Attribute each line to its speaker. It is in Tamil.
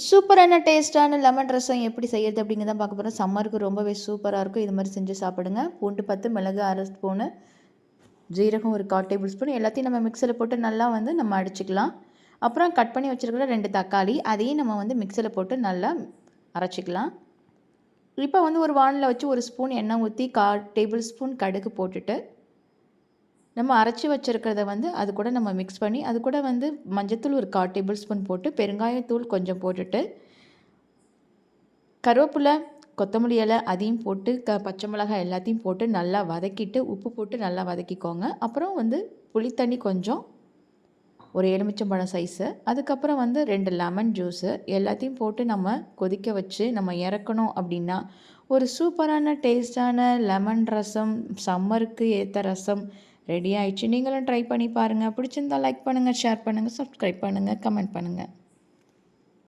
Speaker 1: சூப்பரான டேஸ்ட்டான லெமன் ரசம் எப்படி செய்யறது அப்படிங்கிறத பார்க்க போகிறோம். சம்மருக்கு ரொம்பவே சூப்பராக இருக்கும். இது மாதிரி செஞ்சு சாப்பிடுங்க. பூண்டு 10, மிளகு அரை ஸ்பூனு, ஜீரகம் ஒரு 1/4 டேபிள் ஸ்பூன் எல்லாத்தையும் நம்ம மிக்சியில் போட்டு நல்லா நம்ம அடிச்சுக்கலாம். அப்புறம் கட் பண்ணி வச்சுருக்கிற 2 தக்காளி அதையும் நம்ம மிக்சியில் போட்டு நல்லா அரைச்சிக்கலாம். இப்போ ஒரு வானலில் வச்சு 1 ஸ்பூன் எண்ணெய் ஊற்றி 1/4 டேபிள் ஸ்பூன் கடுகு போட்டுட்டு நம்ம அரைச்சி வச்சுருக்கிறத அது கூட நம்ம மிக்ஸ் பண்ணி அது கூட மஞ்சத்தூள் ஒரு 1/4 டேபிள் ஸ்பூன் போட்டு பெருங்காயத்தூள் கொஞ்சம் போட்டுட்டு கருவேப்பிலை கொத்தமல்லி இலை அதையும் போட்டு பச்சை மிளகாய் எல்லாத்தையும் போட்டு நல்லா வதக்கிட்டு உப்பு போட்டு நல்லா வதக்கிக்கோங்க. அப்புறம் புளித்தண்ணி கொஞ்சம் ஒரு எலுமிச்சம்பழம் சைஸு, அதுக்கப்புறம் 2 லெமன் ஜூஸு எல்லாத்தையும் போட்டு நம்ம கொதிக்க வச்சு நம்ம இறக்கணும். அப்படின்னா ஒரு சூப்பரான டேஸ்டான லெமன் ரசம், சம்மருக்கு ஏற்ற ரசம் ரெடி ஆயிடுச்சு. நீங்களும் ட்ரை பண்ணி பாருங்கள். பிடிச்சிருந்தால் லைக் பண்ணுங்கள், ஷேர் பண்ணுங்கள், சப்ஸ்கிரைப் பண்ணுங்கள், கமெண்ட் பண்ணுங்கள்.